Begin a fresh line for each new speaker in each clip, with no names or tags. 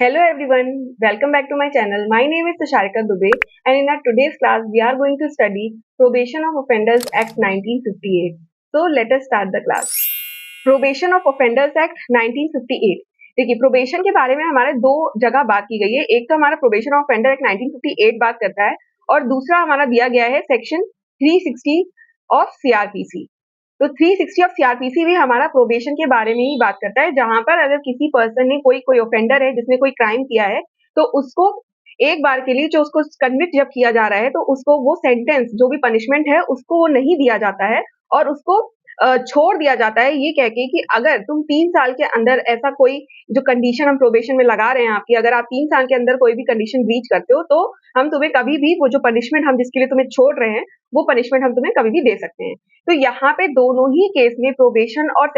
Hello everyone, welcome back to my channel. My name is Tusharika Dubey and in our today's class we are going to study Probation of Offenders Act 1958. So let us start the class. Probation of Offenders Act 1958. देखिए probation के बारे में हमारे दो जगह बात की गई है। एक तो हमारा प्रोबेशन ऑफ ऑफेंडर एक्ट 1958 बात करता है और दूसरा हमारा दिया गया है सेक्शन 360 ऑफ सीआरपीसी। तो 360 ऑफ सीआरपीसी भी हमारा प्रोबेशन के बारे में ही बात करता है, जहां पर अगर किसी पर्सन ने कोई ऑफेंडर है जिसने कोई क्राइम किया है तो उसको एक बार के लिए जो उसको कन्विक्ट जब किया जा रहा है तो उसको वो सेंटेंस जो भी पनिशमेंट है उसको वो नहीं दिया जाता है और उसको छोड़ दिया जाता है ये कह के कि अगर तुम 3 साल के अंदर ऐसा कोई जो कंडीशन हम प्रोबेशन में लगा रहे हैं आपकी, अगर आप 3 साल के अंदर कोई भी कंडीशन ब्रीच करते हो तो हम तुम्हें कभी भी वो जो पनिशमेंट हम जिसके लिए तुम्हें छोड़ रहे हैं वो पनिशमेंट हम तुम्हें कभी भी दे सकते हैं। तो यहाँ पे दोनों ही केस में प्रोबेशन ऑफ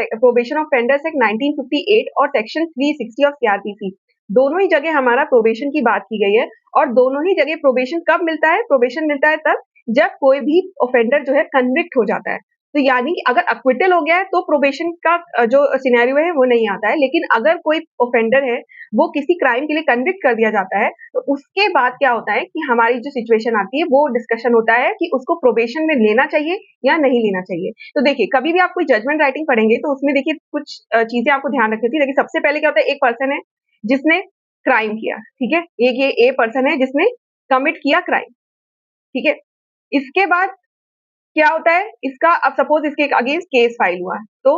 ऑफेंडर्स एक्ट 1958 और सेक्शन 360 ऑफ सीआरपीसी दोनों ही जगह हमारा प्रोबेशन की बात की गई है। और दोनों ही जगह प्रोबेशन कब मिलता है? प्रोबेशन मिलता है तब जब कोई भी ऑफेंडर जो है कन्विक्ट हो जाता है। तो यानी कि अगर अक्विटल हो गया है तो प्रोबेशन का जो सिनेरियो है वो नहीं आता है, लेकिन अगर कोई ऑफेंडर है वो किसी क्राइम के लिए कन्विक्ट कर दिया जाता है तो उसके बाद क्या होता है कि हमारी जो सिचुएशन आती है वो डिस्कशन होता है कि उसको प्रोबेशन में लेना चाहिए या नहीं लेना चाहिए। तो देखिए कभी भी आप कोई जजमेंट राइटिंग पढ़ेंगे तो उसमें देखिए कुछ चीजें आपको ध्यान रखनी थी। देखिए सबसे पहले क्या होता है, एक पर्सन है जिसने क्राइम किया, ठीक है, एक ये ए पर्सन है जिसने कमिट किया क्राइम, ठीक है। इसके बाद क्या होता है, इसका अब सपोज इसके अगेंस्ट केस फाइल हुआ है तो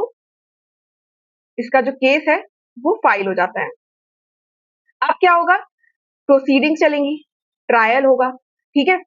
इसका जो केस है वो फाइल हो जाता है। अब क्या होगा, प्रोसीडिंग चलेंगी, ट्रायल होगा, ठीक है।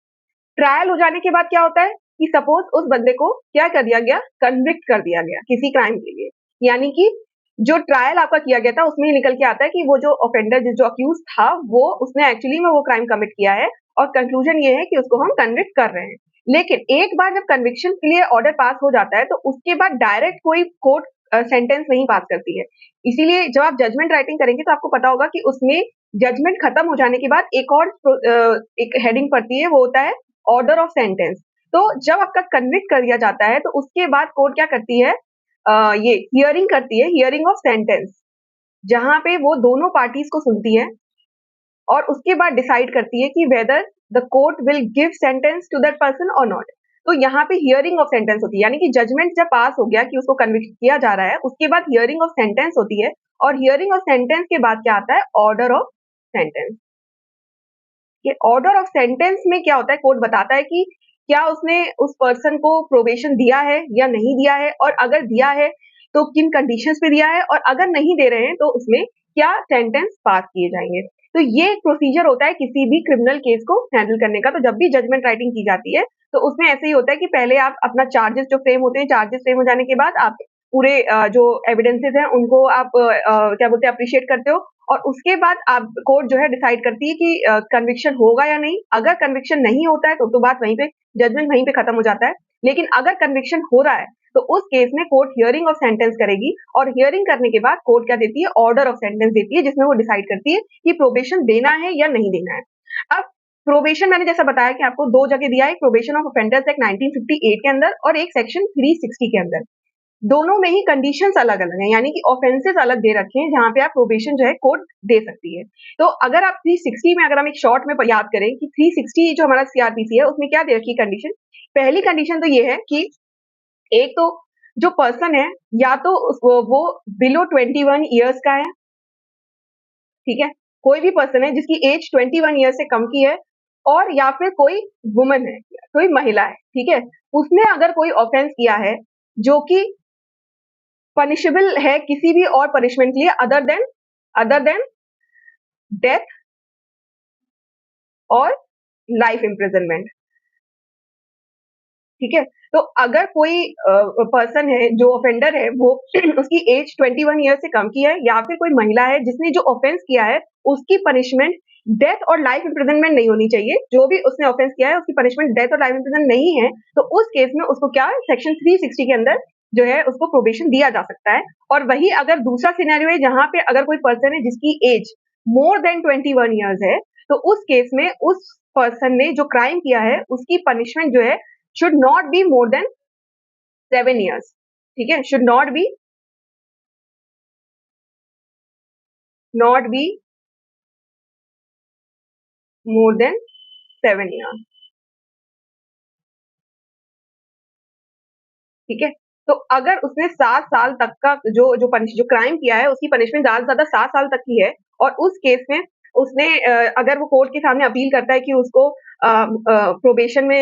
ट्रायल हो जाने के बाद क्या होता है कि सपोज उस बंदे को क्या कर दिया गया, कन्विक्ट कर दिया गया किसी क्राइम के लिए, यानी कि जो ट्रायल आपका किया गया था उसमें निकल के आता है कि वो जो ऑफेंडर जो अक्यूज था वो उसने एक्चुअली में वो क्राइम कमिट किया है और कंक्लूजन ये है कि उसको हम कन्विक्ट कर रहे हैं। लेकिन एक बार जब कन्विक्शन के लिए ऑर्डर पास हो जाता है तो उसके बाद डायरेक्ट कोई कोर्ट सेंटेंस नहीं पास करती है। इसीलिए जब आप जजमेंट राइटिंग करेंगे तो आपको पता होगा कि उसमें जजमेंट खत्म हो जाने के बाद एक और एक हेडिंग पड़ती है, वो होता है ऑर्डर ऑफ सेंटेंस। तो जब आपका कन्विक्ट कर दिया जाता है तो उसके बाद कोर्ट क्या करती है, ये हियरिंग करती है, हियरिंग ऑफ सेंटेंस, जहां पे वो दोनों पार्टीज को सुनती है और उसके बाद डिसाइड करती है कि whether the court will give sentence to that person और नॉट। तो यहाँ पे हियरिंग ऑफ सेंटेंस होती है, यानी कि जजमेंट जब पास हो गया कि उसको कन्विक्ट किया जा रहा है उसके बाद हियरिंग ऑफ सेंटेंस होती है और हियरिंग ऑफ सेंटेंस के बाद क्या आता है, ऑर्डर ऑफ सेंटेंस। ये ऑर्डर ऑफ सेंटेंस में क्या होता है, कोर्ट बताता है कि क्या उसने उस पर्सन को प्रोबेशन दिया है या नहीं दिया है, और अगर दिया है तो किन कंडीशंस पे दिया है, और अगर नहीं दे रहे हैं तो उसमें क्या सेंटेंस पास किए जाएंगे। तो ये प्रोसीजर होता है किसी भी क्रिमिनल केस को हैंडल करने का। तो जब भी जजमेंट राइटिंग की जाती है तो उसमें ऐसे ही होता है कि पहले आप अपना चार्जेस जो फ्रेम होते हैं, चार्जेस फ्रेम हो जाने के बाद आप पूरे जो एविडेंसेस हैं उनको आप क्या बोलते हैं, अप्रिशिएट करते हो, और उसके बाद आप कोर्ट जो है डिसाइड करती है कि कन्विक्शन होगा या नहीं। अगर कन्विक्शन नहीं होता है तो बात वहीं पे, जजमेंट वहीं पे खत्म हो जाता है। लेकिन अगर कन्विक्शन हो रहा है तो उस केस में कोर्ट हियरिंग ऑफ सेंटेंस करेगी और हियरिंग करने के बाद कोर्ट क्या देती है, ऑर्डर ऑफ सेंटेंस देती है, जिसमें वो डिसाइड करती है कि प्रोबेशन देना है या नहीं देना है। अब प्रोबेशन मैंने जैसा बताया कि आपको दो जगह दिया है, प्रोबेशन ऑफ ऑफेंडर्स एक्ट 1958 के अंदर और एक सेक्शन 360 के अंदर। दोनों में ही कंडीशंस अलग-अलग हैं, यानी कि ऑफेंसेस अलग दे रखे हैं जहां पे आप प्रोबेशन जो है कोर्ट दे सकती है। तो अगर आप 360 में अगर हम एक शॉर्ट में याद करें कि 360 जो हमारा सीआरपीसी है उसमें क्या दे रखी है कंडीशन। पहली कंडीशन तो ये है कि एक तो जो पर्सन है या तो वो बिलो 21 ईयर्स का है, ठीक है, कोई भी पर्सन है जिसकी एज 21 ईयर्स से कम की है, और या फिर कोई वुमन है, कोई महिला है, ठीक है, उसने अगर कोई ऑफेंस किया है जो कि पनिशेबल है किसी भी और पनिशमेंट के लिए अदर देन डेथ और लाइफ इम्प्रिजनमेंट, ठीक है। तो अगर कोई पर्सन है जो ऑफेंडर है वो उसकी एज 21 ईयर से कम की है, या फिर कोई महिला है जिसने जो ऑफेंस किया है उसकी पनिशमेंट डेथ और लाइफ इम्प्रिजनमेंट नहीं होनी चाहिए, जो भी उसने ऑफेंस किया है उसकी पनिशमेंट डेथ और लाइफ इम्प्रिजनमेंट नहीं है, तो उस केस में उसको क्या सेक्शन 360 के अंदर जो है उसको प्रोबेशन दिया जा सकता है। और वही अगर दूसरा सिनेरियो है जहां पे अगर कोई पर्सन है जिसकी एज मोर देन 21 ईयर्स है, तो उस केस में उस पर्सन ने जो क्राइम किया है उसकी पनिशमेंट जो है should not be more than 7 years, ठीक है, should not be more than 7 years. ठीक है, तो अगर उसने 7 साल तक का जो क्राइम किया है उसकी पनिशमेंट ज़्यादा से ज़्यादा 7 साल तक की है और उस केस में उसने अगर वो कोर्ट के सामने अपील करता है कि उसको प्रोबेशन में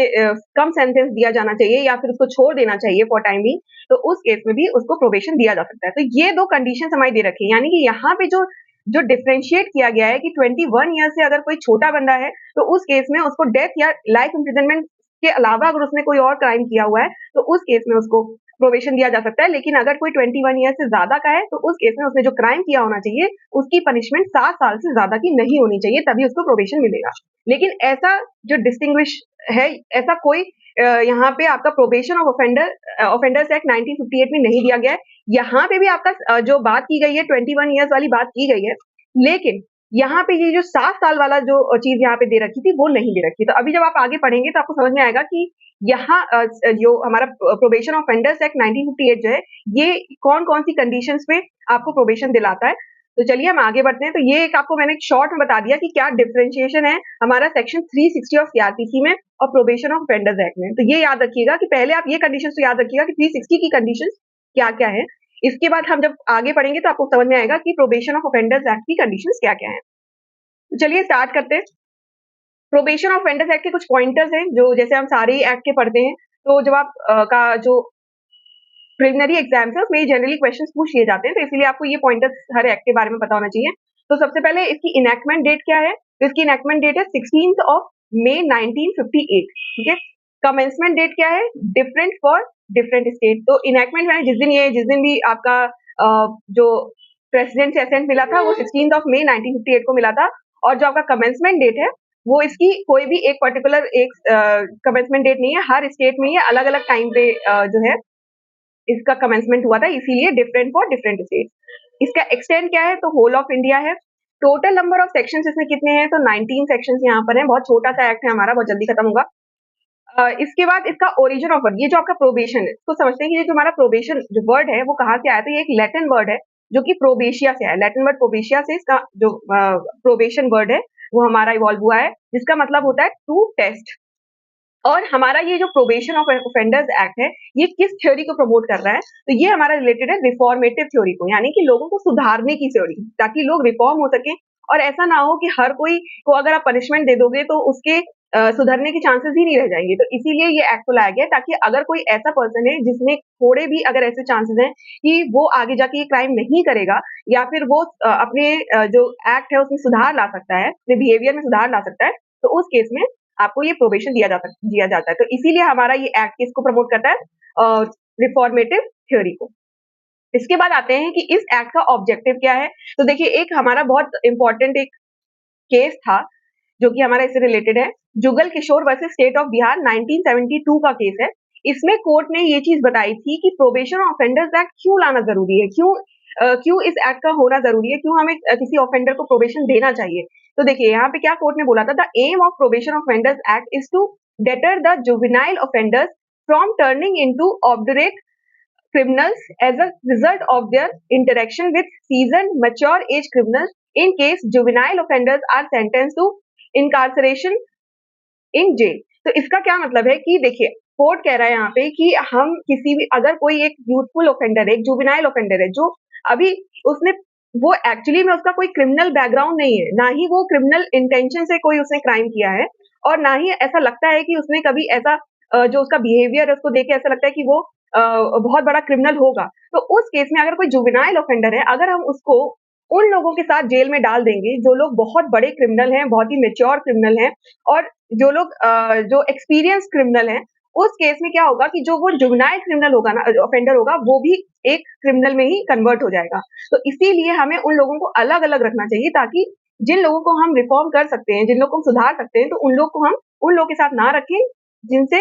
कम सेंटेंस दिया जाना चाहिए या फिर उसको छोड़ देना चाहिए फॉर टाइम बीइंग, तो उस केस में भी उसको प्रोबेशन दिया जा सकता है। तो ये 2 कंडीशंस हमारी दे रखी है, यानी कि यहाँ पे जो जो डिफरेंशिएट किया गया है कि 21 ईयर से अगर कोई छोटा बंदा है, तो उस केस में उसको डेथ या लाइफ इम्प्रिजनमेंट के अलावा अगर उसने कोई और क्राइम किया हुआ है, तो उस केस में उसको प्रोबेशन दिया जा सकता है। लेकिन अगर कोई 21 ईयर से ज़्यादा का है, तो उस केस में उसने जो क्राइम किया होना चाहिए, उसकी पनिशमेंट 7 साल से ज़्यादा की नहीं होनी चाहिए, तभी उसको प्रोबेशन मिलेगा। लेकिन ऐसा जो डिस्टिंग्विश है, ऐसा कोई यहाँ पे आपका प्रोबेशन ऑफ ऑफेंडर्स एक्ट 1958 में नहीं दिया गया है। यहाँ पे भी आपका जो बात की गई है 21 ईयर्स वाली बात की गई है, लेकिन यहाँ पे ये जो 7 साल वाला जो चीज़ यहाँ पे दे रखी थी, वो नहीं दे रखी। तो अभी जब आप आगे पढ़ेंगे तो आपको समझ में आएगा कि यहाँ जो हमारा प्रोबेशन ऑफेंडर्स एक्ट 1958 जो है, ये कौन-कौन सी कंडीशंस पे आपको प्रोबेशन दिलाता है। तो चलिए हम आगे बढ़ते हैं। तो ये एक आपको मैंने शॉर्ट में बता दिया कि क्या डिफरेंशिएशन है हमारा सेक्शन 360 ऑफ सीआरपीसी में और प्रोबेशन ऑफ ऑफेंडर्स एक्ट में। तो ये याद रखिएगा कि पहले आप ये कंडीशंस तो याद रखिएगा कि 360 की कंडीशंस क्या-क्या है। इसके बाद हम जब आगे पढ़ेंगे तो आपको समझ में आएगा कि प्रोबेशन ऑफ ऑफेंडर्स एक्ट की कंडीशंस क्या-क्या हैं। तो चलिए स्टार्ट करते हैं। प्रोबेशन ऑफ ऑफेंडर्स एक्ट के कुछ पॉइंटर्स हैं जो जैसे हम सारे ही एक्ट के पढ़ते हैं। तो जब आप का जो प्रिलिमिनरी एग्जाम्स है उसमें जनरली क्वेश्चंस पूछ लिए जाते हैं, तो इसीलिए आपको ये पॉइंटर्स हर एक्ट के बारे में पता होना चाहिए। तो सबसे पहले इसकी इनैक्टमेंट डेट क्या है? तो इसकी इनैक्टमेंट डेट है 16th ऑफ मई 1958, ठीक है? कमेंसमेंट डेट क्या है? Different for different state. तो इनैक्टमेंट है जिस दिन भी आपका जो प्रेसिडेंट से असेंट मिला था वो 16th ऑफ मई 1958 को मिला था और जो आपका कमेंसमेंट डेट है वो इसकी कोई भी एक पर्टिकुलर एक कमेंसमेंट डेट नहीं है, हर स्टेट में ये अलग-अलग टाइम पे जो है इसका कमेंसमेंट हुआ था, इसीलिए डिफरेंट फॉर डिफरेंट स्टेट। इसका एक्सटेंट क्या है? तो होल ऑफ इंडिया है। टोटल नंबर ऑफ सेक्शंस इसमें कितने हैं? तो 19 सेक्शंस यहाँ पर हैं। बहुत छोटा सा एक्ट है हमारा, बहुत जल्दी खत्म होगा। इसके बाद इसका ओरिजिन ऑफ वर्ड, ये जो आपका प्रोबेशन है, इसको समझते हैं कि ये जो हमारा प्रोबेशन जो वर्ड है वो कहाँ से आया था? ये एक लैटिन वर्ड है जो कि प्रोबेशिया से आया है। लैटिन वर्ड प्रोबेशिया से इसका जो प्रोबेशन वर्ड है वो हमारा इवॉल्व हुआ है, जिसका मतलब होता है टू टेस्ट। और हमारा ये जो प्रोबेशन ऑफ ऑफेंडर्स एक्ट है, ये किस थ्योरी को प्रमोट कर रहा है? तो ये हमारा रिलेटेड है रिफॉर्मेटिव थ्योरी को, यानी कि लोगों को सुधारने की थ्योरी, ताकि लोग रिफॉर्म हो सके और ऐसा ना हो कि हर कोई को अगर आप पनिशमेंट दे दोगे तो उसके सुधरने के चांसेस ही नहीं रह जाएंगे। तो इसीलिए ये एक्ट को लाया गया ताकि अगर कोई ऐसा पर्सन है जिसमें थोड़े भी अगर ऐसे चांसेस हैं कि वो आगे जाके ये क्राइम नहीं करेगा या फिर वो अपने जो एक्ट है उसमें सुधार ला सकता है, अपने बिहेवियर में सुधार ला सकता है, तो उस केस में आपको ये प्रोबेशन दिया जाता है। तो इसीलिए हमारा ये एक्ट किसको प्रमोट करता है? रिफॉर्मेटिव थ्योरी को। इसके बाद आते हैं कि इस एक्ट का ऑब्जेक्टिव क्या है? तो देखिए एक हमारा बहुत इंपॉर्टेंट एक केस था जो कि हमारा इससे रिलेटेड है, Jugal Kishore versus state of Bihar 1972 का केस है। इसमें कोर्ट ने ये चीज बताई थी कि प्रोबेशन ऑफेंडर्स एक्ट क्यों लाना जरूरी है, क्यों इस एक्ट का होना जरूरी है, क्यों हमें किसी ऑफेंडर को प्रोबेशन देना चाहिए। तो देखिए यहाँ पे क्या कोर्ट ने बोला था, the aim of probation offenders act is to deter the juvenile offenders from turning into obdurate criminals as a result of their interaction with seasoned mature age criminals in case juvenile offenders are sentenced to incarceration in jail। तो इसका क्या मतलब है कि देखिए court कह रहा है यहाँ पे कि हम किसी भी अगर कोई एक यूथफुल ऑफेंडर है, एक जुवेनाइल ऑफेंडर है जो अभी उसने वो एक्चुअली में उसका कोई क्रिमिनल बैकग्राउंड नहीं है, ना ही वो क्रिमिनल इंटेंशन से कोई उसने क्राइम किया है और ना ही ऐसा लगता है कि उसने कभी ऐसा जो उसका बिहेवियर है उसको देख के ऐसा लगता है कि वो बहुत बड़ा क्रिमिनल होगा। तो उस केस में अगर कोई जुवेनाइल ऑफेंडर है, अगर हम उसको उन लोगों के साथ जेल में डाल देंगे जो लोग बहुत बड़े क्रिमिनल हैं, बहुत ही मेच्योर क्रिमिनल हैं और जो लोग जो एक्सपीरियंस क्रिमिनल हैं, उस केस में क्या होगा कि जो वो जुवेनाइल क्रिमिनल होगा ना ऑफेंडर होगा, वो भी एक क्रिमिनल में ही कन्वर्ट हो जाएगा। तो इसीलिए हमें उन लोगों को अलग-अलग रखना चाहिए ताकि जिन लोगों को हम रिफॉर्म कर सकते हैं, जिन लोगों को हम सुधार सकते हैं, तो उन लोग को हम उन लोगों के साथ ना रखें जिनसे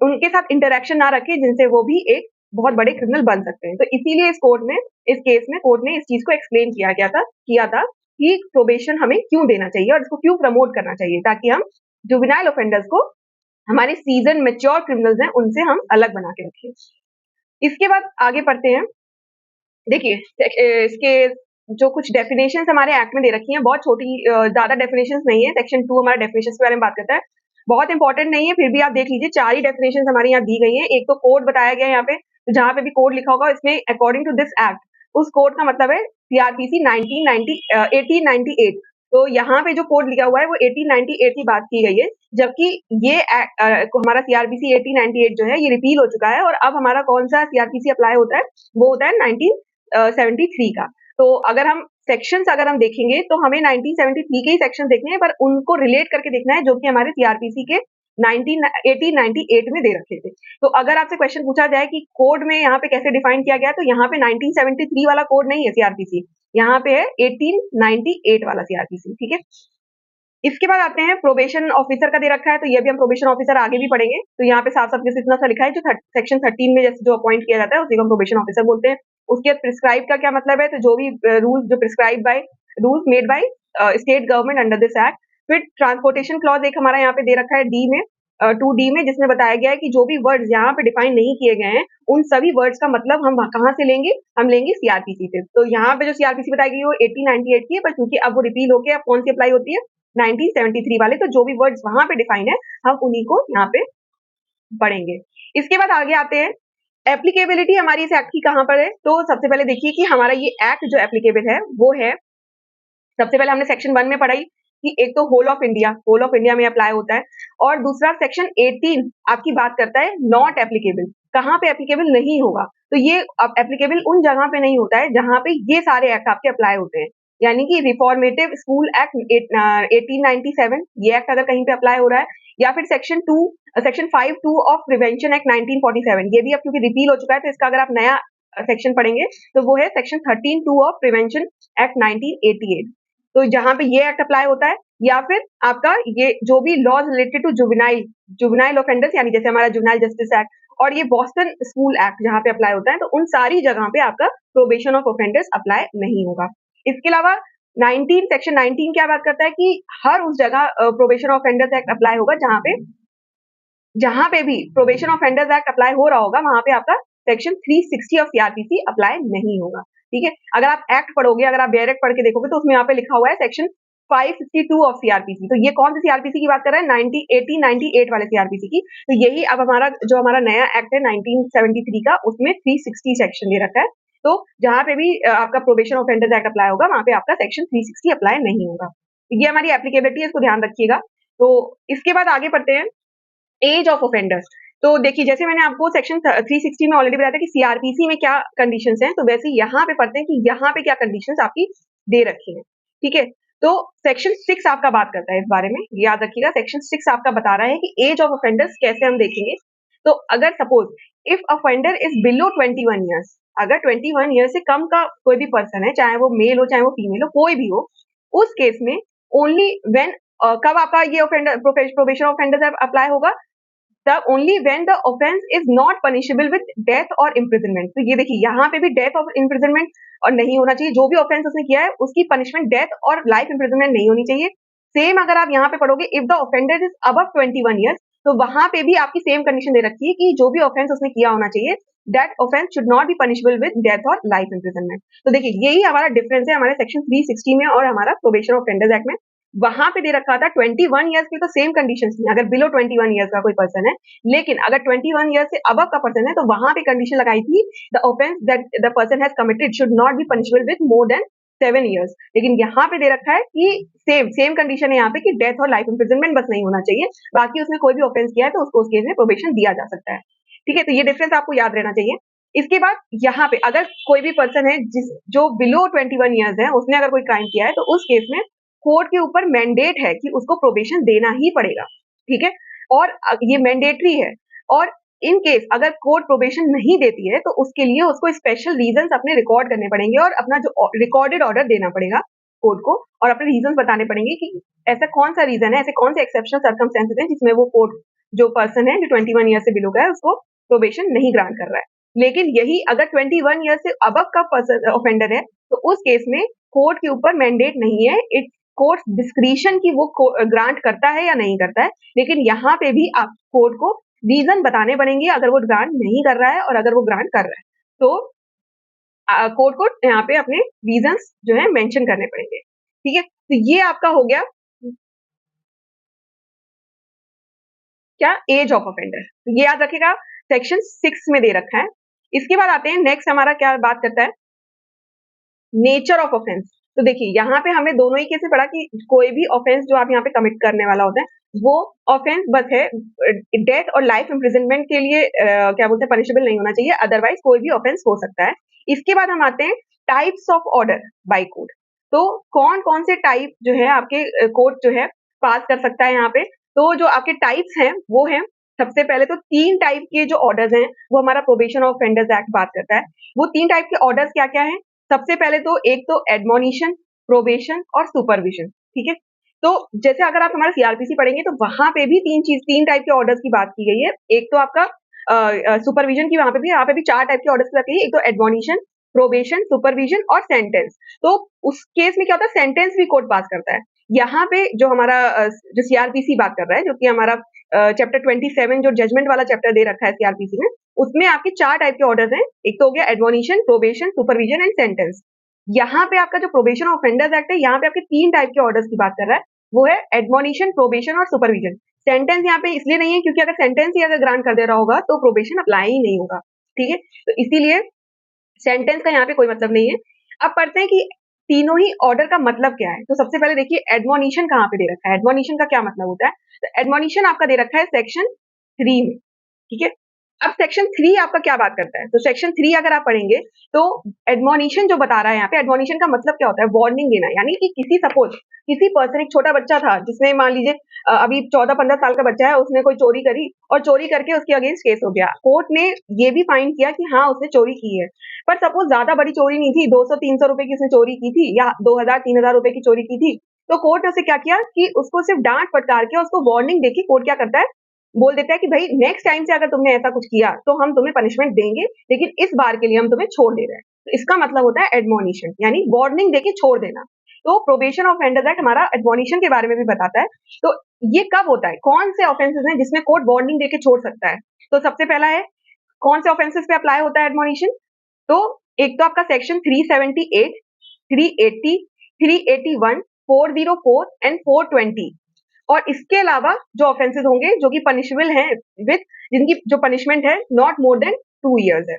उनके साथ इंटरेक्शन ना रखें जिनसे वो भी एक बहुत बड़े क्रिमिनल बन सकते हैं। तो इसीलिए इस केस में कोर्ट ने इस चीज को एक्सप्लेन किया था कि प्रोबेशन हमें क्यों देना चाहिए और इसको क्यों प्रमोट करना चाहिए ताकि हम जुवेनाइल ऑफेंडर्स को हमारे सीजन मेच्योर क्रिमिनल्स हैं उनसे हम अलग बना के रखें। इसके बाद आगे पढ़ते हैं। देखिए इसके जो कुछ डेफिनेशंस हमारे एक्ट में दे रखी हैं, बहुत छोटी ज़्यादा डेफिनेशंस नहीं है। सेक्शन 2 हमारा डेफिनेशंस के बारे में बात करता है। बहुत इंपॉर्टेंट नहीं है, फिर भी आप देख लीजिए 4 ही डेफिनेशंस हमारे यहाँ दी गई हैं। एक तो कोड बताया गया है यहाँ पे, तो जहाँ पे भी कोड लिखा होगा इसमें अकॉर्डिंग टू दिस एक्ट, उस कोड का मतलब है सीआरपीसी 1898। तो यहाँ पे जो कोड लिखा हुआ है वो 1898 की बात की गई है, जबकि ये हमारा सीआरपीसी 1898 जो है ये रिपील हो चुका है और अब हमारा कौन सा सीआरपीसी अप्लाई होता है, वो होता है 1973 का। तो अगर हम सेक्शंस अगर हम देखेंगे तो हमें 1973 के ही सेक्शन देखने हैं, पर उनको रिलेट करके देखना है जो कि हमारे सीआरपीसी के 1898 में दे रखे थे। तो अगर आपसे क्वेश्चन पूछा जाए कि कोड में यहाँ पे कैसे डिफाइन किया गया, तो यहाँ पे 1973 वाला कोड नहीं है सीआरपीसी, यहाँ पे है 1898 वाला सीआरपीसी। ठीक है, इसके बाद आते हैं प्रोबेशन ऑफिसर का दे रखा है, तो ये भी हम प्रोबेशन ऑफिसर आगे भी पढ़ेंगे। तो यहाँ पे साफ साफ जैसे इतना सा लिखा है, जो सेक्शन 13 में जैसे जो अपॉइंट किया जाता है उसी को हम प्रोबेशन ऑफिसर बोलते हैं। उसके बाद प्रिस्क्राइब का क्या मतलब है, तो जो भी रूल्स जो prescribe by rules made by state government under this act. फिर ट्रांसपोर्टेशन क्लॉज एक हमारा यहाँ पे दे रखा है डी में, 2D में, जिसमें बताया गया है कि जो भी वर्ड्स यहाँ पे डिफाइन नहीं किए गए हैं उन सभी वर्ड्स का मतलब हम कहाँ से लेंगे, हम लेंगे सीआरपीसी से। तो यहाँ पे जो सीआरपीसी बताई गई है वो 1898 की है, पर क्योंकि अब वो रिपील होके अब कौन सी अप्लाई होती है, 1973 वाले। तो जो भी वर्ड्स वहां पे डिफाइन है हम उन्हीं को यहाँ पे पढ़ेंगे। इसके बाद आगे आते हैं एप्लीकेबिलिटी हमारी इस एक्ट की कहाँ पर है। तो सबसे पहले देखिए कि हमारा ये एक्ट जो एप्लीकेबल है वो है, सबसे पहले हमने सेक्शन 1 में पढ़ाई कि एक तो होल ऑफ इंडिया में अप्लाई होता है, और दूसरा सेक्शन 18 आपकी बात करता है नॉट एप्लीकेबल, कहाँ पे एप्लीकेबल नहीं होगा। तो ये अब एप्लीकेबल उन जगह पे नहीं होता है जहां पे ये सारे एक्ट आपके अप्लाई होते हैं, यानी कि रिफॉर्मेटिव स्कूल एक्ट 1897 ये एक्ट अगर कहीं पे अप्लाई हो रहा है, या फिर सेक्शन 5(2) ऑफ प्रिवेंशन एक्ट 1947, ये भी अब क्योंकि रिपील हो चुका है तो इसका अगर आप नया सेक्शन पढ़ेंगे तो वो है सेक्शन 13(2) ऑफ प्रिवेंशन एक्ट 1988। तो जहां पे ये एक्ट अप्लाई होता है, या फिर आपका ये जो भी laws related to juvenile offenders, यानी जैसे हमारा जुवेनाइल जस्टिस एक्ट और ये बॉस्टन स्कूल एक्ट जहां पे अप्लाई होता है, तो उन सारी जगह पे आपका प्रोबेशन ऑफ ऑफेंडर्स अप्लाई नहीं होगा। इसके अलावा सेक्शन 19 क्या बात करता है कि हर उस जगह probation of offenders act apply होगा जहां पे भी probation of offenders act apply हो रहा होगा, वहां पे आपका सेक्शन 360 ऑफ सीआरपीसी अप्लाई नहीं होगा। ठीक है, अगर आप एक्ट पढ़ोगे, अगर आप डायरेक्ट पढ़ के देखोगे तो उसमें यहाँ पे लिखा हुआ है सेक्शन 562 ऑफ सीआरपीसी। तो ये कौन सी सीआरपीसी की बात कर रहा है, 1898 वाले सीआरपीसी की। तो यही अब हमारा नया एक्ट है 1973 का, उसमें 360 सेक्शन दे रखा है। तो जहां पे भी आपका प्रोबेशन ऑफेंडर्स एक्ट अप्लाई होगा, वहां पे आपका सेक्शन 360 अप्लाई नहीं होगा। ये हमारी एप्लीकेबिलिटी है, इसको ध्यान रखिएगा। तो इसके बाद आगे बढ़ते हैं एज ऑफ ऑफेंडर्स। तो देखिए, जैसे मैंने आपको सेक्शन 360 में ऑलरेडी बताया था कि सीआरपीसी में क्या कंडीशंस हैं, तो वैसे यहाँ पे पढ़ते हैं कि यहाँ पे क्या कंडीशंस आपकी दे रखी हैं। ठीक है, तो सेक्शन 6 आपका बात करता है इस बारे में, याद रखिएगा। सेक्शन 6 आपका बता रहा है कि एज ऑफ ऑफेंडर्स कैसे हम देखेंगे। तो अगर suppose if offender is below 21 years, अगर 21 ईयर्स से कम का कोई भी पर्सन है, चाहे वो मेल हो चाहे वो फीमेल हो, कोई भी हो, उस केस में ओनली व्हेन कब आपका ये ऑफेंडर प्रोबेशन ऑफेंडर्स अप्लाई होगा, the only when the offense is not punishable with death or imprisonment। तो ये देखिए यहाँ पे भी डेथ और imprisonment और नहीं होना चाहिए, जो भी ऑफेंस उसने किया है उसकी पनिशमेंट डेथ और लाइफ imprisonment नहीं होनी चाहिए। सेम अगर आप यहाँ पे पढ़ोगे if the offender is above 21 years, तो वहां पे भी आपकी सेम कंडीशन दे रखी है कि जो भी ऑफेंस उसने किया होना चाहिए, that offence should not be punishable with death और लाइफ imprisonment। तो देखिए यही हमारा डिफरेंस है हमारे सेक्शन 360 में और हमारा प्रोबेशन ऑफेंडर्स एक्ट में। वहां पे दे रखा था 21 ईयर्स की तो सेम कंडीशन थी, अगर बिलो 21 ईयर्स का कोई पर्सन है, लेकिन अगर 21 ईयर्स से अबव का पर्सन है तो वहां पे कंडीशन लगाई थी the offence that the person has committed should not be punishable with more than 7 years. लेकिन यहाँ पे दे रखा है कि सेम कंडीशन है यहाँ पे कि डेथ और लाइफ imprisonment बस नहीं होना चाहिए, बाकी उसने कोई भी ऑफेंस किया है तो उसको उस केस में प्रोबेशन दिया जा सकता है। ठीक है, तो ये डिफरेंस आपको याद रहना चाहिए। इसके बाद यहाँ पे अगर कोई भी पर्सन है जो बिलो 21 ईयर्स है, उसने अगर कोई क्राइम किया है, तो उस केस में कोर्ट के ऊपर मैंडेट है कि उसको प्रोबेशन देना ही पड़ेगा। ठीक है, और ये मैंडेटरी है, और इन केस अगर कोर्ट प्रोबेशन नहीं देती है तो उसके लिए उसको स्पेशल रीजंस अपने रिकॉर्ड करने पड़ेंगे और अपना जो रिकॉर्डेड ऑर्डर देना पड़ेगा कोर्ट को, और अपने रीजंस बताने पड़ेंगे कि ऐसा कौन सा रीजन है, ऐसे कौन से एक्सेप्शनल सर्कमस्टेंसेस हैं जिसमें वो कोर्ट जो पर्सन है जो 21 ईयर से बिलो का है उसको प्रोबेशन नहीं ग्रांट कर रहा है। लेकिन यही अगर 21 ईयर से अबव का पर्सन ऑफेंडर है, तो उस केस में कोर्ट के ऊपर मैंडेट नहीं है, इट्स कोर्ट डिस्क्रिशन की वो ग्रांट करता है या नहीं करता है। लेकिन यहाँ पे भी आप कोर्ट को रीजन बताने पड़ेंगे अगर वो ग्रांट नहीं कर रहा है और अगर वो ग्रांट कर रहा है। तो कोर्ट को यहाँ पे अपने रीजंस जो है मेंशन करने पड़ेंगे। ठीक है, तो ये आपका हो गया क्या, एज ऑफ ऑफेंडर। ये याद रखिएगा, सेक्शन 6 में दे रखा है। इसके बाद आते हैं नेक्स्ट, हमारा क्या बात करता है, नेचर ऑफ ऑफेंस। तो देखिए यहाँ पे हमने दोनों ही केस में पढ़ा कि कोई भी ऑफेंस जो आप यहाँ पे कमिट करने वाला होता है वो ऑफेंस बस है डेथ और लाइफ इम्प्रिजनमेंट के लिए क्या बोलते हैं, पनिशेबल नहीं होना चाहिए, अदरवाइज कोई भी ऑफेंस हो सकता है। इसके बाद हम आते हैं types of order by court. तो कौन कौन से टाइप जो है आपके कोर्ट जो है पास कर सकता है यहाँ पे। तो जो आपके टाइप्स हैं वो हैं, सबसे पहले तो 3 टाइप के जो ऑर्डर्स हैं वो हमारा प्रोबेशन ऑफ ऑफेंडर्स एक्ट बात करता है। वो 3 टाइप के ऑर्डर्स क्या क्या हैं। सबसे पहले तो एक तो एडमोनिशन, प्रोबेशन और सुपरविजन। ठीक है, तो जैसे अगर आप हमारा सीआरपीसी पढ़ेंगे तो वहां पे भी 3 टाइप के ऑर्डर्स की बात की गई है। एक तो आपका सुपरविजन की, वहां पे भी 4 टाइप के ऑर्डर्स की बात की है। एक तो एडमोनिशन, प्रोबेशन, सुपरविजन और सेंटेंस। तो उस केस में क्या होता है, सेंटेंस भी कोर्ट पास करता है। यहाँ पे जो हमारा जो सीआरपीसी बात कर रहा है, जो कि हमारा चैप्टर 27 जो जजमेंट वाला चैप्टर दे रखा है सीआरपीसी में, उसमें आपके 4 टाइप के ऑर्डर्स हैं। एक तो हो गया admonition, probation, supervision and sentence. यहाँ पे आपका जो प्रोबेशन ऑफ ऑफेंडर्स एक्ट है, यहाँ पे आपके 3 टाइप के ऑर्डर्स की बात कर रहा है। वो है एडमोनिशन, प्रोबेशन और सुपरविजन। सेंटेंस यहाँ पे इसलिए नहीं है क्योंकि अगर सेंटेंस ही अगर ग्रांट कर दे रहा होगा तो प्रोबेशन अप्लाई ही नहीं होगा। ठीक है, तो इसीलिए सेंटेंस का यहाँ पे कोई मतलब नहीं है। अब पढ़ते हैं कि तीनों ही ऑर्डर का मतलब क्या है। तो सबसे पहले देखिए एडमोनिशन कहाँ पे दे रखा है, एडमोनिशन का क्या मतलब होता है। तो एडमोनिशन आपका दे रखा है सेक्शन 3 में। ठीक है, अब सेक्शन 3 आपका क्या बात करता है। तो सेक्शन 3 अगर आप पढ़ेंगे तो एडमोनिशन जो बता रहा है यहाँ पे, एडमोनिशन का मतलब क्या होता है, वार्निंग देना। यानी कि किसी सपोज किसी पर्सन, एक छोटा बच्चा था जिसने मान लीजिए अभी 14-15 साल का बच्चा है, उसने कोई चोरी करी और चोरी करके उसके अगेंस्ट केस हो गया। कोर्ट ने ये भी फाइंड किया कि हाँ उसने चोरी की है, पर सपोज ज्यादा बड़ी चोरी नहीं थी, 200-300 रुपए की उसने चोरी की थी या 2000-3000 रुपए की चोरी की थी। तो कोर्ट ने उसे क्या किया कि उसको सिर्फ डांट फटकार के उसको वार्निंग देके कोर्ट क्या करता है, बोल देता है कि भाई नेक्स्ट टाइम से अगर तुमने ऐसा कुछ किया तो हम तुम्हें पनिशमेंट देंगे, लेकिन इस बार के लिए हम तुम्हें छोड़ दे रहे हैं। तो इसका मतलब होता है एडमोनिशन, यानी वार्निंग देके छोड़ देना। तो प्रोबेशन ऑफ ऑफेंडर्स एक्ट हमारा एडमोनिशन के बारे में भी बताता है। तो ये कब होता है, कौन से ऑफेंसेस हैं जिसमें कोर्ट वार्निंग देके छोड़ सकता है। तो सबसे पहला है, कौन से ऑफेंसेस पे अप्लाई होता है एडमोनिशन। तो एक तो आपका सेक्शन 378, 380, 381, 404 एंड 420। और इसके अलावा जो ऑफेंसेस होंगे जो कि पनिशेबल हैं विद, जिनकी जो पनिशमेंट है नॉट मोर देन 2 इयर्स है,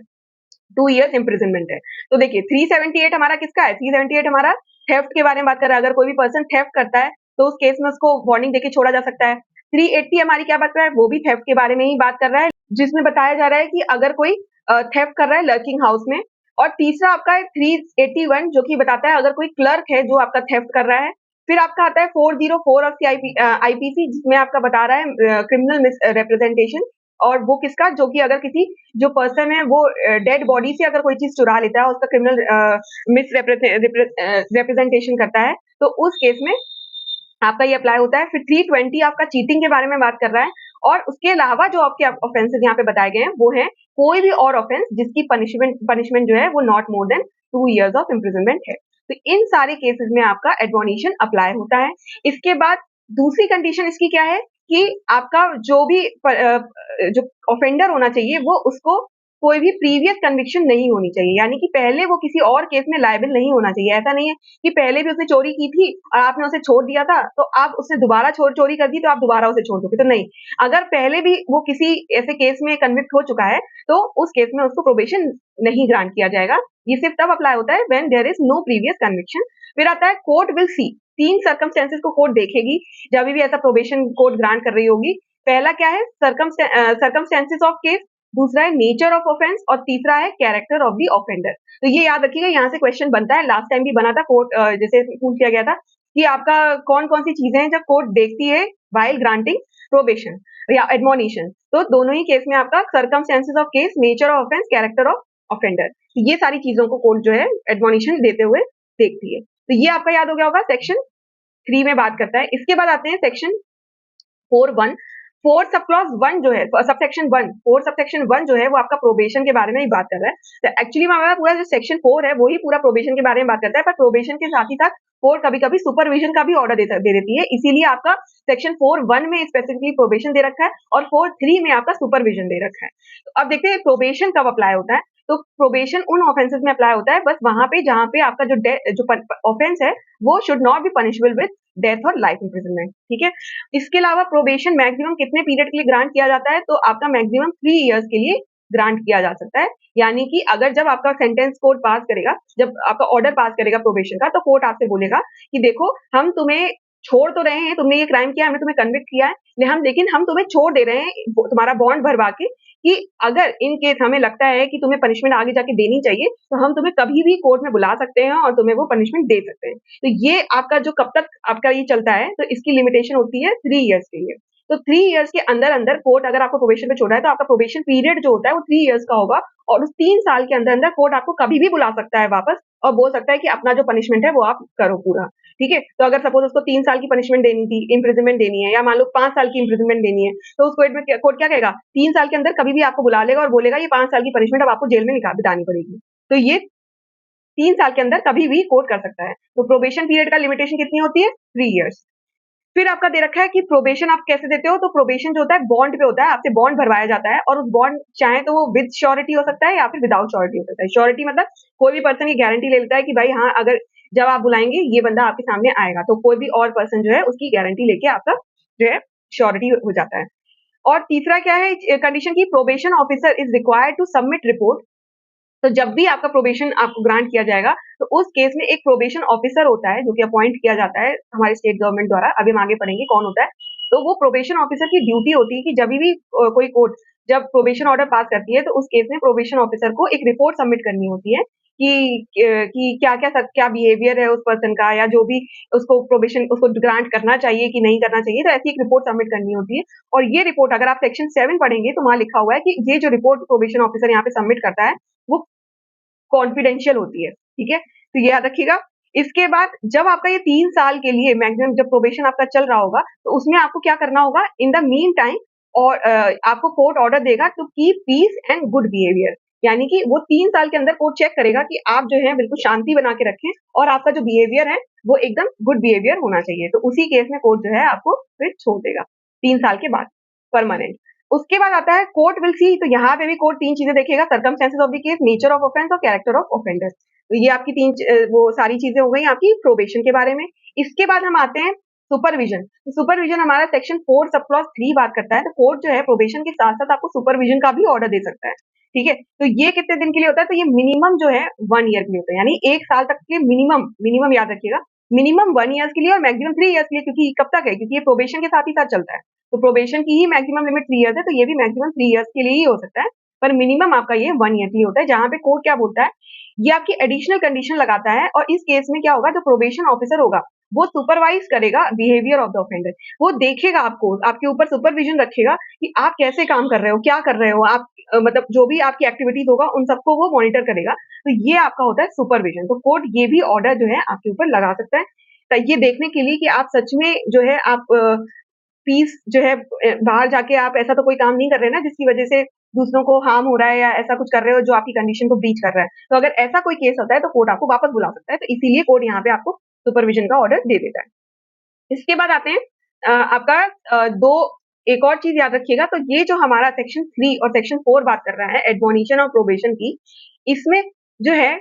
2 इयर्स इम्प्रिजनमेंट है। तो देखिए 378 हमारा किसका है, 378 हमारा थेफ्ट के बारे में बात कर रहा है। अगर कोई भी पर्सन थेफ्ट करता है तो उस केस में उसको वार्निंग देके छोड़ा जा सकता है। 380 हमारी क्या बात कर रहा है, वो भी थेफ्ट के बारे में ही बात कर रहा है, जिसमें बताया जा रहा है कि अगर कोई थेफ्ट कर रहा है लर्किंग हाउस में। और तीसरा आपका है 381 जो कि बताता है अगर कोई क्लर्क है जो आपका थेफ्ट कर रहा है। फिर आपका आता है 404 ऑफ आईपीसी, जिसमें आपका बता रहा है क्रिमिनल मिस रिप्रेजेंटेशन। और वो किसका, जो कि अगर किसी जो पर्सन है वो डेड बॉडी से अगर कोई चीज चुरा लेता है, उसका क्रिमिनल मिस रिप्रेजेंटेशन करता है, तो उस केस में आपका ये अप्लाई होता है। फिर 320 आपका चीटिंग के बारे में बात कर रहा है। और उसके अलावा जो आपके ऑफेंसेस यहाँ पे बताए गए हैं वो है कोई भी और ऑफेंस जिसकी पनिशमेंट जो है वो not more than 2 years of imprisonment है। तो इन सारे केसेस में आपका एडमोनिशन अप्लाई होता है। इसके बाद दूसरी कंडीशन इसकी क्या है कि आपका जो भी जो ऑफेंडर होना चाहिए वो उसको कोई भी प्रीवियस कन्विक्शन नहीं होनी चाहिए, यानी कि पहले वो किसी और केस में लायबल नहीं होना चाहिए। ऐसा नहीं है कि पहले भी उसने चोरी की थी और आपने उसे छोड़ दिया था, तो आप उसने दोबारा चोरी कर दी तो आप दोबारा उसे छोड़ दोगे, तो नहीं। अगर पहले भी वो किसी ऐसे केस में कन्विक्ट हो चुका है तो उस केस में उसको प्रोबेशन नहीं ग्रांट किया जाएगा। ये सिर्फ तब अप्लाई होता है when there is no previous conviction. फिर आता है कोर्ट विल सी, 3 सर्कमस्टेंसेस को कोर्ट देखेगी जब भी ऐसा प्रोबेशन कोर्ट ग्रांट कर रही होगी। पहला क्या है, सर्कमस्टेंसेस ऑफ केस, दूसरा है नेचर ऑफ ऑफेंस और तीसरा है कैरेक्टर ऑफ द ऑफेंडर। तो ये याद रखिएगा, यहाँ से क्वेश्चन बनता है, लास्ट टाइम भी बना था, कोर्ट जैसे पूछ किया गया था कि आपका कौन कौन सी चीजें हैं जब कोर्ट देखती है वाइल ग्रांटिंग प्रोबेशन या एडमोनिशन। तो दोनों ही केस में आपका circumstances of case, nature of offence, character of offender, ये सारी चीजों को कोर्ट जो है एडमोनिशन देते हुए देखती है। तो ये आपका याद हो गया होगा, सेक्शन 3 में बात करता है। इसके बाद आते हैं सेक्शन 4(1). 4 सब क्लॉज 1 जो है, सबसेक्शन 1, 4 सबसेक्शन 1 जो है वो आपका प्रोबेशन के बारे में ही बात कर रहा है। तो एक्चुअली में हमारा पूरा जो सेक्शन 4 है वही पूरा प्रोबेशन के बारे में बात करता है, पर प्रोबेशन के साथ ही साथ 4 कभी-कभी सुपरविजन का भी ऑर्डर दे देती है। इसीलिए आपका सेक्शन 4(1) में स्पेसिफिकली प्रोबेशन दे रखा है और 4(3) में आपका सुपरविजन दे रखा है। तो अब देखते हैं प्रोबेशन कब अप्लाई होता है। तो प्रोबेशन उन ऑफेंसेस में अप्लाई होता है बस वहां पे जहां पे आपका जो ऑफेंस है वो should not be punishable with death और लाइफ इम्प्रिजनमेंट, ठीक है। इसके अलावा प्रोबेशन मैक्सिमम कितने पीरियड के लिए ग्रांट किया जाता है, तो आपका मैक्सिमम 3 इयर्स के लिए ग्रांट किया जा सकता है। यानी कि अगर जब आपका सेंटेंस कोर्ट पास करेगा, जब आपका ऑर्डर पास करेगा प्रोबेशन का, तो कोर्ट आपसे बोलेगा कि देखो हम तुम्हें छोड़ तो रहे हैं, तुमने ये क्राइम किया, हमने तुम्हें कन्विक्ट किया है, लेकिन हम तुम्हें छोड़ दे रहे हैं तुम्हारा बॉन्ड भरवा के, कि अगर इन केस हमें लगता है कि तुम्हें पनिशमेंट आगे जाके देनी चाहिए, तो हम तुम्हें कभी भी कोर्ट में बुला सकते हैं और तुम्हें वो पनिशमेंट दे सकते हैं। तो ये आपका जो कब तक आपका ये चलता है, तो इसकी लिमिटेशन होती है 3 इयर्स के लिए। तो 3 इयर्स के अंदर अंदर कोर्ट अगर आपको प्रोबेशन पे छोड़ा है, तो आपका प्रोबेशन पीरियड जो होता है वो 3 इयर्स का होगा, और उस 3 साल के अंदर अंदर कोर्ट आपको कभी भी बुला सकता है वापस, और बोल सकता है कि अपना जो पनिशमेंट है वो आप करो पूरा, ठीक है। तो अगर सपोज उसको 3 साल की पनिशमेंट देनी थी, इम्प्रिजनमेंट देनी है, या मान लो 5 साल की इम्प्रिजनमेंट देनी है, तो उस कोर्ट क्या कहेगा, 3 साल के अंदर कभी भी आपको बुला लेगा और बोलेगा ये 5 साल की पनिशमेंट अब आपको जेल में बितानी पड़ेगी। तो ये 3 साल के अंदर कभी भी कोर्ट कर सकता है। तो प्रोबेशन पीरियड का लिमिटेशन कितनी होती है, 3 इयर्स। फिर आपका दे रखा है कि प्रोबेशन आप कैसे देते हो, तो प्रोबेशन जो होता है बॉन्ड पे होता है, आपसे बॉन्ड भरवाया जाता है, और उस बॉन्ड चाहे तो वो विद श्योरिटी हो सकता है या फिर विदाउट श्योरिटी हो सकता है। श्योरिटी मतलब कोई भी पर्सन ये गारंटी ले लेता है कि भाई हाँ, अगर जब आप बुलाएंगे ये बंदा आपके सामने आएगा, तो कोई भी और पर्सन जो है उसकी गारंटी लेके आपका जो है श्योरिटी हो जाता है। और तीसरा क्या है कंडीशन की, probation officer is required to submit report. तो जब भी आपका प्रोबेशन आपको ग्रांट किया जाएगा, तो उस केस में एक प्रोबेशन ऑफिसर होता है जो कि अपॉइंट किया जाता है हमारे स्टेट गवर्नमेंट द्वारा, अभी हम आगे पढ़ेंगे कौन होता है। तो वो प्रोबेशन ऑफिसर की ड्यूटी होती है कि जब भी कोई कोर्ट जब प्रोबेशन ऑर्डर पास करती है, तो उस केस में प्रोबेशन ऑफिसर को एक रिपोर्ट सबमिट करनी होती है कि क्या बिहेवियर है उस पर्सन का, या जो भी उसको प्रोबेशन उसको ग्रांट करना चाहिए कि नहीं करना चाहिए, तो ऐसी एक रिपोर्ट सबमिट करनी होती है। और ये रिपोर्ट अगर आप सेक्शन 7 पढ़ेंगे, तो वहां लिखा हुआ है कि ये जो रिपोर्ट प्रोबेशन ऑफिसर यहाँ पे सबमिट करता है वो कॉन्फिडेंशियल होती है, ठीक है। तो ये याद रखिएगा। इसके बाद जब आपका ये 3 साल के लिए मैक्सिमम जब प्रोबेशन आपका चल रहा होगा, तो उसमें आपको क्या करना होगा, इन द मीन टाइम, और आपको कोर्ट ऑर्डर देगा to keep peace and good behaviour. यानी कि वो 3 साल के अंदर कोर्ट चेक करेगा कि आप जो है बिल्कुल शांति बना के रखें, और आपका जो बिहेवियर है वो एकदम गुड बिहेवियर होना चाहिए। तो उसी केस में कोर्ट जो है आपको फिर छोड़ देगा 3 साल के बाद, परमानेंट। उसके बाद आता है कोर्ट विल सी। तो यहाँ पे भी कोर्ट 3 चीजें देखेगा, circumstances of the case, nature of offence और कैरेक्टर ऑफ ऑफेंडर। तो ये आपकी वो सारी चीजें हो गई आपकी प्रोबेशन के बारे में। इसके बाद हम आते हैं सुपरविजन। तो सुपरविजन हमारा सेक्शन 4 सब क्लॉज 3 बात करता है। तो कोर्ट जो है प्रोबेशन के साथ साथ आपको सुपरविजन का भी ऑर्डर दे सकता है, ठीक है। तो ये कितने दिन के लिए होता है, तो ये मिनिमम जो है 1 ईयर के लिए होता है, यानी 1 साल तक के मिनिमम, मिनिमम याद रखिएगा, मिनिमम 1 ईयर के लिए और मैक्सिमम 3 इयर्स के लिए। क्योंकि कब तक है, क्योंकि ये प्रोबेशन के साथ ही साथ चलता है। तो प्रोबेशन की ही मैक्सिमम लिमिट 3 इयर्स है, तो ये भी मैक्सिमम 3 इयर्स के लिए ही हो सकता है, पर मिनिमम आपका ये 1 ईयर के लिए होता है। जहां पे कोर्ट क्या बोलता है, ये आपकी एडिशनल कंडीशन लगाता है, और इस केस में क्या होगा, जो प्रोबेशन ऑफिसर होगा वो सुपरवाइज करेगा बिहेवियर ऑफ द ऑफेंडर। वो देखेगा आपको, आपके ऊपर सुपरविजन रखेगा कि आप कैसे काम कर रहे हो, क्या कर रहे हो आप, मतलब जो भी आपकी एक्टिविटीज होगा उन सबको वो मॉनिटर करेगा। तो ये आपका होता है सुपरविजन। तो कोर्ट ये भी ऑर्डर जो है आपके ऊपर लगा सकता है, तो ये देखने के लिए कि आप सच में जो है आप पीस जो है बाहर जाके आप ऐसा तो कोई काम नहीं कर रहे ना जिसकी वजह से दूसरों को हार्म हो रहा है, या ऐसा कुछ कर रहे हो जो आपकी कंडीशन को ब्रीच कर रहा है। तो अगर ऐसा कोई केस होता है तो कोर्ट आपको वापस बुला सकता है, तो इसीलिए कोर्ट यहाँ पे आपको सुपरविजन का ऑर्डर दे देता है। इसके बाद आते हैं आपका दो, एक और चीज याद रखिएगा। तो ये जो हमारा सेक्शन 3 और सेक्शन 4 बात कर रहा है एडमोनिशन और प्रोबेशन की, इसमें जो है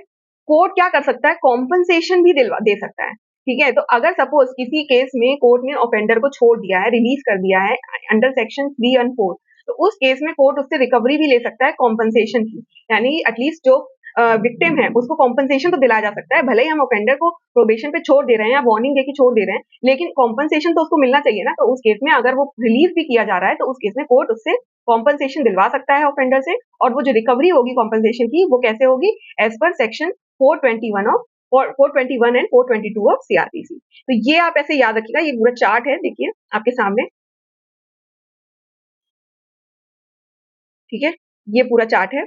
कोर्ट क्या कर सकता है, कॉम्पनसेशन भी दे सकता है, ठीक है। तो अगर सपोज किसी केस में कोर्ट ने ऑफेंडर को छोड़ दिया है, रिलीज कर दिया है अंडर सेक्शन 3 एंड 4, तो उस केस में कोर्ट उससे रिकवरी भी ले सकता है कॉम्पनसेशन की। यानी एटलीस्ट जो विक्टिम है उसको कॉम्पनसेशन तो दिलाया जा सकता है, भले ही हम ऑफेंडर को प्रोबेशन पे छोड़ दे रहे हैं या वार्निंग देके छोड़ दे रहे हैं, लेकिन कॉम्पनसेशन तो उसको मिलना चाहिए ना। तो उस केस में अगर वो रिलीज भी किया जा रहा है, तो उस केस में कोर्ट उससे कॉम्पनसेशन दिलवा सकता है ऑफेंडर से, और वो जो रिकवरी होगी कॉम्पनसेशन की वो कैसे होगी, as per section 421 of 421 and 422 of CrPC. तो ये आप ऐसे याद रखिएगा, ये पूरा चार्ट है, देखिए आपके सामने, ठीक है। ये पूरा चार्ट है,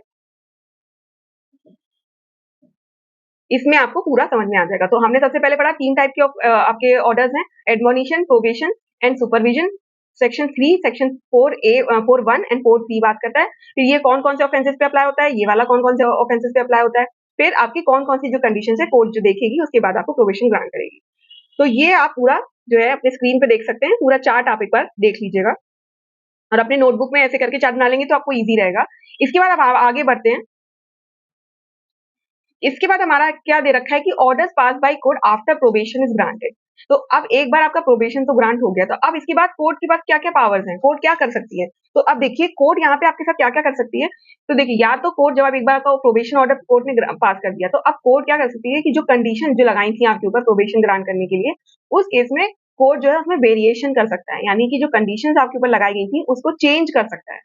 इसमें आपको पूरा समझ में आ जाएगा। तो हमने सबसे पहले पढ़ा 3 टाइप के आपके ऑर्डर्स हैं, admonition, probation and supervision. Section 3, section 4A 4(1) and 4(3) बात करता है। फिर ये कौन कौन से ऑफेंसेस पे अप्लाई होता है, ये वाला कौन कौन से ऑफेंसेस पे अप्लाई होता है, फिर आपकी कौन कौन सी जो कंडीशन है कोर्ट जो देखेगी, उसके बाद आपको प्रोबेशन ग्रांट करेगी। तो ये आप पूरा जो है अपने स्क्रीन पे देख सकते हैं, पूरा चार्ट आप एक बार देख लीजिएगा, और अपने नोटबुक में ऐसे करके चार्ट बना लेंगे तो आपको ईजी रहेगा। इसके बाद आप आगे बढ़ते हैं। इसके बाद हमारा क्या दे रखा है कि orders pass by court after probation is granted. तो अब एक बार आपका प्रोबेशन तो ग्रांट हो गया, तो अब इसके बाद कोर्ट के पास क्या-क्या पावर्स हैं, कोर्ट क्या कर सकती है? तो अब देखिए कोर्ट यहाँ पे आपके साथ क्या-क्या कर सकती है। तो देखिए या तो कोर्ट जब आप एक बार का प्रोबेशन ऑर्डर कोर्ट ने पास कर दिया, तो अब कोर्ट क्या कर सकती है कि जो कंडीशन जो लगाई थी आपके ऊपर प्रोबेशन ग्रांट करने के लिए, उस केस में कोर्ट जो है उसमें वेरिएशन कर सकता है, यानी कि जो कंडीशंस आपके ऊपर लगाई गई थी उसको चेंज कर सकता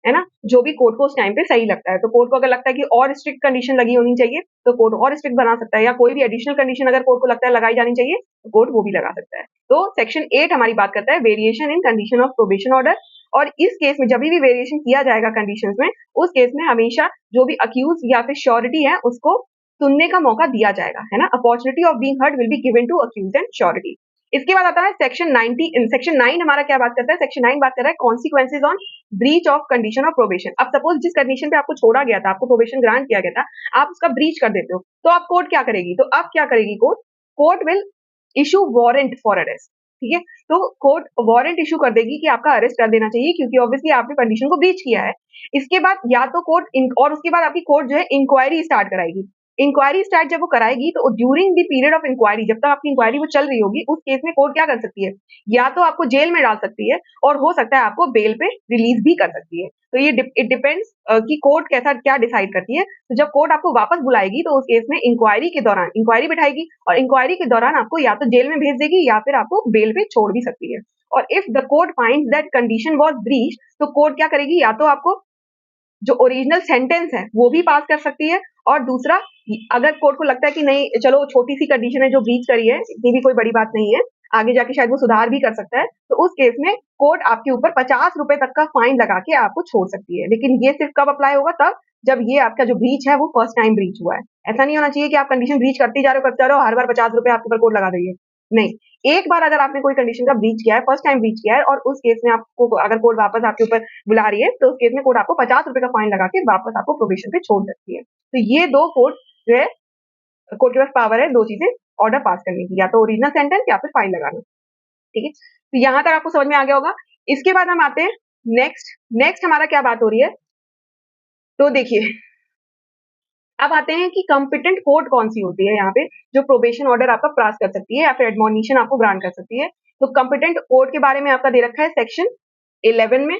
है ना? जो भी कोर्ट को उस टाइम पे सही लगता है। तो कोर्ट को अगर लगता है कि और स्ट्रिक्ट कंडीशन लगी होनी चाहिए, तो कोर्ट और स्ट्रिक्ट बना सकता है, या कोई भी एडिशनल कंडीशन अगर कोर्ट को लगता है लगाई जानी चाहिए, तो कोर्ट वो भी लगा सकता है। तो सेक्शन 8 हमारी बात करता है variation in condition of probation order, और इस केस में जब भी वेरिएशन किया जाएगा कंडीशंस में, उस केस में हमेशा जो भी अक्यूज या फिर श्योरिटी है उसको सुनने का मौका दिया जाएगा, है ना? Opportunity of being heard will be given to accuse and surety. इसके बाद आता है सेक्शन 90, सेक्शन 9 हमारा क्या बात करता है? सेक्शन 9 बात कर रहा है consequences on breach of condition of probation. अब सपोज जिस कंडीशन पे आपको छोड़ा गया था, आपको प्रोबेशन ग्रांट किया गया था, आप उसका ब्रीच कर देते हो, तो अब कोर्ट क्या करेगी? तो अब क्या करेगी court? Court will issue warrant for arrest, ठीक है? तो कोर्ट वारंट इशू कर देगी कि आपका अरेस्ट कर देना चाहिए, क्योंकि ऑब्वियसली आपने कंडीशन को ब्रीच किया है। इसके बाद या तो कोर्ट और उसके बाद आपकी कोर्ट जो है इंक्वायरी स्टार्ट कराएगी। इंक्वायरी स्टार्ट जब वो कराएगी, तो during the period of inquiry, जब तक आपकी इंक्वायरी वो चल रही होगी, उस केस में कोर्ट क्या कर सकती है? या तो आपको जेल में डाल सकती है, और हो सकता है आपको बेल पे रिलीज भी कर सकती है। तो ये इट डिपेंड्स कि कोर्ट कैसा क्या डिसाइड करती है। तो जब कोर्ट आपको वापस बुलाएगी, तो उस केस में इंक्वायरी के दौरान इंक्वायरी बिठाएगी, और इंक्वायरी के दौरान आपको या तो जेल में भेज देगी, या फिर आपको बेल पे छोड़ भी सकती है। और if the court finds that condition was breached, तो कोर्ट क्या करेगी? या तो आपको जो ओरिजिनल सेंटेंस है वो भी पास कर सकती है, और दूसरा, अगर कोर्ट को लगता है कि नहीं चलो छोटी सी कंडीशन है जो ब्रीच करी है, इतनी भी कोई बड़ी बात नहीं है, आगे जाके शायद वो सुधार भी कर सकता है, तो उस केस में कोर्ट आपके ऊपर 50 रुपए तक का फाइन लगा के आपको छोड़ सकती है। लेकिन ये सिर्फ कब अप्लाई होगा? तब जब ये आपका जो ब्रीच है वो फर्स्ट टाइम ब्रीच हुआ है। ऐसा नहीं होना चाहिए कि आप कंडीशन ब्रीच करते जा रहे हो करते जा रहे हो, हर बार 50 रुपए आपके ऊपर कोर्ट लगा देगी। नहीं, एक बार अगर आपने कोई कंडीशन का ब्रीच किया है, फर्स्ट टाइम ब्रीच किया है, और उस केस में आपको अगर कोर्ट वापस आपके ऊपर बुला रही है, तो उस केस में कोर्ट आपको 50 रुपए का फाइन लगा के वापस आपको प्रोबेशन पे छोड़ सकती है। तो ये दो कोर्ट जो है, कोर्ट के पास पावर है दो चीजें ऑर्डर पास करने की, या तो ओरिजिनल सेंटेंस या फिर फाइन लगाना, ठीक है? तो यहाँ तक आपको समझ में आ गया होगा। इसके बाद हम आते हैं नेक्स्ट। नेक्स्ट हमारा क्या बात हो रही है? तो देखिए, अब आते हैं कि कॉम्पिटेंट कोर्ट कौन सी होती है यहाँ पे, जो प्रोबेशन ऑर्डर आपका पास कर सकती है या फिर एडमोनिशन आपको ग्रांट कर सकती है। तो कॉम्पिटेंट कोर्ट के बारे में आपका दे रखा है सेक्शन 11 में।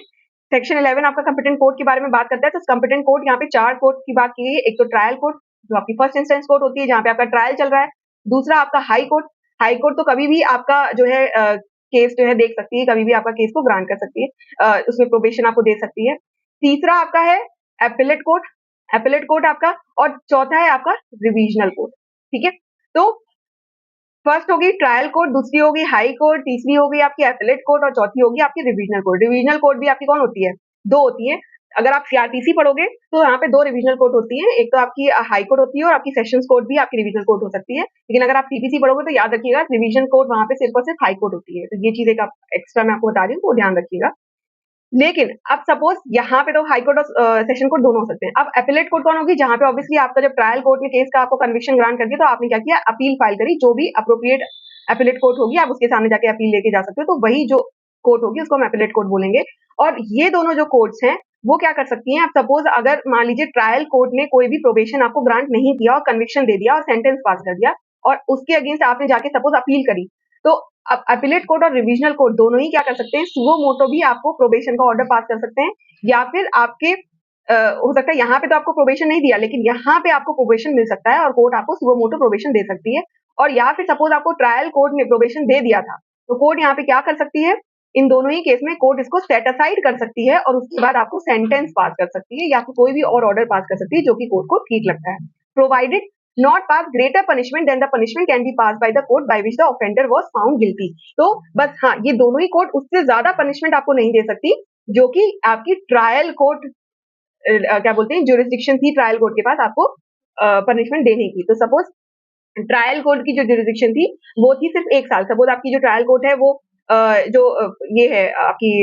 सेक्शन 11 आपका कॉम्पिटेंट कोर्ट के बारे में बात करता है। तो कॉम्पिटेंट कोर्ट यहाँ पे 4 कोर्ट की बात की गई है। एक तो ट्रायल कोर्ट, जो आपकी फर्स्ट इंस्टेंस कोर्ट होती है, जहाँ पे आपका ट्रायल चल रहा है। दूसरा आपका हाई कोर्ट। हाई कोर्ट तो कभी भी आपका जो है केस जो है देख सकती है, कभी भी आपका केस को ग्रांट कर सकती है, उसमें प्रोबेशन आपको दे सकती है। तीसरा आपका है एपेलेट कोर्ट। एपेलेट कोर्ट आपका, और चौथा है आपका रिवीजनल कोर्ट, ठीक है? तो फर्स्ट होगी ट्रायल कोर्ट, दूसरी होगी हाई कोर्ट, तीसरी होगी आपकी एपेलेट कोर्ट, और चौथी होगी आपकी रिवीजनल कोर्ट। रिवीजनल कोर्ट भी आपकी कौन होती है? दो होती है। अगर आप सीआरपीसी पढ़ोगे तो यहाँ पे दो रिवीजनल कोर्ट होती है, एक तो आपकी हाई कोर्ट होती है, और आपकी सेशंस कोर्ट भी आपकी रिवीजनल कोर्ट हो सकती है। लेकिन अगर आप सीपीसी पढ़ोगे तो याद रखिएगा रिवीजन कोर्ट वहां पे सिर्फ और सिर्फ हाई कोर्ट होती है। तो ये चीज एक एक्स्ट्रा मैं आपको बता रही हूँ, तो ध्यान रखिएगा। लेकिन अब सपोज यहाँ पे तो हाई कोर्ट और सेशन कोर्ट दोनों हो सकते हैं। अब एपेलेट कोर्ट कौन होगी? जहां पे ऑब्वियसली आपका जब ट्रायल कोर्ट ने केस का आपको कन्विक्शन ग्रांट कर दिया, तो आपने क्या किया? अपील फाइल करी। जो भी अप्रोप्रिएट एपेलेट कोर्ट होगी, आप उसके सामने जाके अपील लेके जा सकते हो। तो वही जो कोर्ट होगी उसको हम एपेलेट कोर्ट बोलेंगे। और ये दोनों जो कोर्ट्स हैं वो क्या कर सकती हैं? अब सपोज अगर मान लीजिए ट्रायल कोर्ट ने कोई भी प्रोबेशन आपको ग्रांट नहीं किया और कन्विक्शन दे दिया और सेंटेंस पास कर दिया, और उसके अगेंस्ट आपने जाके सपोज अपील करी, तो अब अपीलेट कोर्ट और रिवीजनल कोर्ट दोनों ही क्या कर सकते हैं? सुओ मोटो भी आपको प्रोबेशन का ऑर्डर पास कर सकते हैं, या फिर आपके हो सकता है यहाँ पे तो आपको प्रोबेशन नहीं दिया, लेकिन यहाँ पे आपको प्रोबेशन मिल सकता है और कोर्ट आपको सुओ मोटो प्रोबेशन दे सकती है। और या फिर सपोज आपको ट्रायल कोर्ट ने प्रोबेशन दे दिया था, तो कोर्ट यहाँ पे क्या कर सकती है? इन दोनों ही केस में कोर्ट इसको सेट असाइड कर सकती है, और उसके बाद आपको सेंटेंस पास कर सकती है, या फिर कोई भी और ऑर्डर पास कर सकती है जो कि कोर्ट को ठीक लगता है, provided not pass greater punishment than the punishment can be passed by the court by which the offender was found guilty। तो बस हाँ, ये दोनों ही कोर्ट उससे ज्यादा पनिशमेंट आपको नहीं दे सकती जो कि आपकी ट्रायल कोर्ट क्या बोलते हैं जुरिस्डिक्शन थी ट्रायल कोर्ट के पास आपको पनिशमेंट देने की। तो सपोज ट्रायल कोर्ट की जो जुरिस्डिक्शन थी वो थी सिर्फ 1 साल। सपोज आपकी जो ट्रायल कोर्ट है वो ये है आपकी